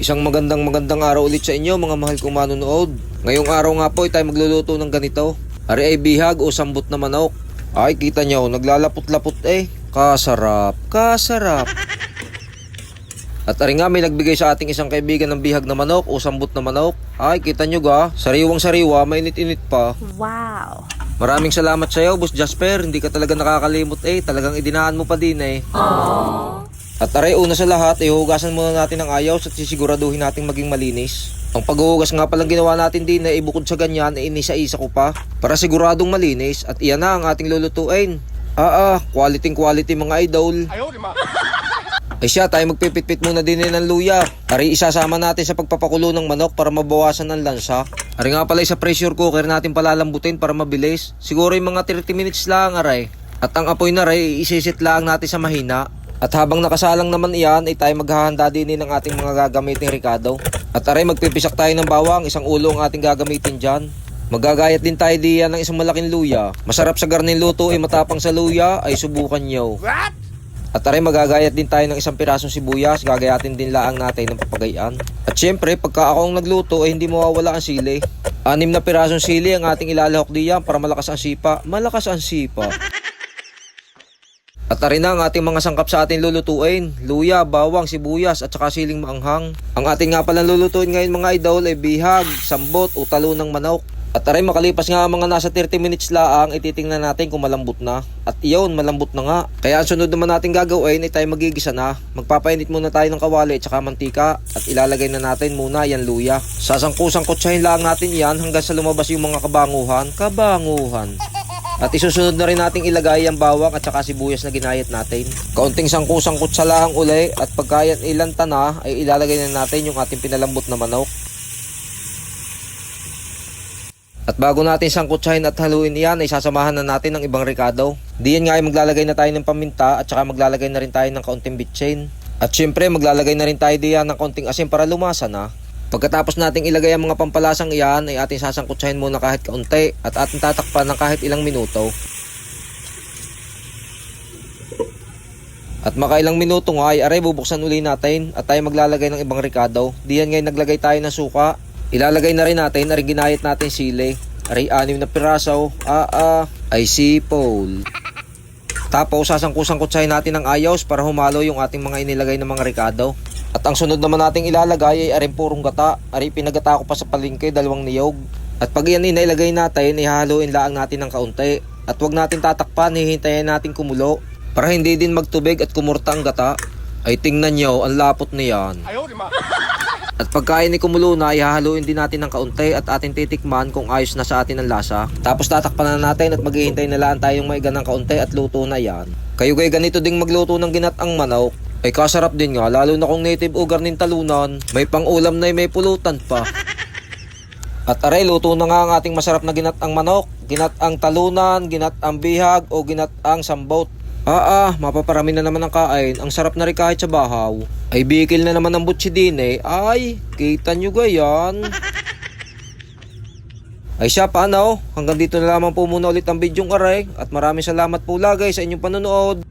Isang magandang araw ulit sa inyo mga mahal kong manonood. Ngayong araw nga po ay tayo magluluto ng ganito. Ari ay bihag o sambot na manok. Ay kita nyo, naglalapot-lapot eh. Kasarap. At ari nga may nagbigay sa ating isang kaibigan ng bihag na manok o sambot na manok. Ay kita nyo ga, sariwang sariwa, mainit-init pa. Wow! Maraming salamat sa iyo, Boss Jasper. Hindi ka talaga nakakalimot eh. Talagang idinaan mo pa din eh. Aww. At aray, una sa lahat, ihugasan muna natin ng ayos at sisiguraduhin nating maging malinis. Ang paghuhugas nga palang ginawa natin din ay bukod sa ganyan ay inisa-isa ko pa para siguradong malinis at iyan na ang ating lulutuin. Quality mga idol. Ay siya, tayo magpipit-pit muna din ng luya. Aray, isasama natin sa pagpapakulo ng manok para mabawasan ang lansa. Aray nga pala sa pressure cooker natin palalambutin para mabilis. Siguro yung mga 30 minutes lang aray. At ang apoy na aray, isisit lang natin sa mahina. At habang nakasalang naman iyan, ay tayo maghahanda din ng ating mga gagamiting ricado. At aray, magpipisak tayo ng bawang, isang ulo ang ating gagamitin dyan. Magagayat din tayo diyan ng isang malaking luya. Masarap sa garning luto ay matapang sa luya, ay subukan nyo. At aray, magagayat din tayo ng isang pirasong sibuyas, gagayatin din laang natin ng papagayaan. At syempre, pagka ako ang nagluto ay hindi mawawala ang sili. 6 na pirasong sili ang ating ilalahok diyan para malakas ang sipa. At arin na ang ating mga sangkap sa ating lulutuin. Luya, bawang, sibuyas at saka siling maanghang. Ang ating nga palang lulutuin ngayon mga idol ay bihag, sambot o talo ng manok. At aray, makalipas nga mga nasa 30 minutes laang, ititingnan natin kung malambot na. At iyon, malambot na nga. Kaya ang sunod naman natin gagawin ay tayo magigisa na. Magpapainit muna tayo ng kawali at saka mantika. At ilalagay na natin muna yan luya. Sasangkusang-kutsahin lang natin yan hanggang sa lumabas yung mga kabanguhan. At isusunod na rin nating ilagay ang bawang at saka sibuyas na ginayat natin. Kaunting sangkusang kutsa lang uli at pagka yan ilanta na ay ilalagay na natin yung ating pinalambot na manok. At bago natin sangkutsahin at haluin iyan ay sasamahan na natin ng ibang ricado. Diyan nga ay maglalagay na tayo ng paminta at saka maglalagay na rin tayo ng kaunting bitchin. At syempre maglalagay na rin tayo diyan ng kaunting asin para lumasa na. Pagkatapos nating ilagay ang mga pampalasang iyan ay ating sasangkutsahin muna kahit kaunti at ating tatakpan ng kahit ilang minuto. At makailang minuto nga ay aray, bubuksan uli natin at tayo maglalagay ng ibang ricado. Diyan ngayon naglagay tayo ng suka. Ilalagay na rin natin, aring ginayat natin sili. Aray 6 na piraso, ay sipol. Tapos sasangkusang-kutsahin natin ng ayos para humalo yung ating mga inilagay na mga ricado. At ang sunod naman nating ilalagay ay aring purong gata. Aring pinagata ko pa sa palengke, 2 niyog. At pag iyan inilagay natin, ihahaluin lang natin ng kaunti. At wag natin tatakpan, hihintayin natin kumulo. Para hindi din magtubig at kumurta ang gata. Ay tingnan nyo, ang lapot niyan. At pagkain ni kumulo na, ihahaluin din natin ng kaunti at ating titikman kung ayos na sa atin ang lasa. Tapos tatakpan na natin at maghihintay na lang tayong maiga ng kaunti at luto na yan. Kayo ganito ding magluto ng ginataang manok. Ay kasarap din nga, lalo na kung native o garning talunan. May pang-ulam na may pulutan pa. At aray, luto na nga ang ating masarap na ginataang manok. Ginataang talunan, ginataang bihag o ginataang sambot. Mapaparami na naman ang kain. Ang sarap na rin kahit sa bahaw. Ay bikil na naman ang butsi din eh. Ay, kita nyo gayan. Ay siya, paano? Hanggang dito na lamang po muna ulit ang bidyong aray. At maraming salamat po lagay sa inyong panonood.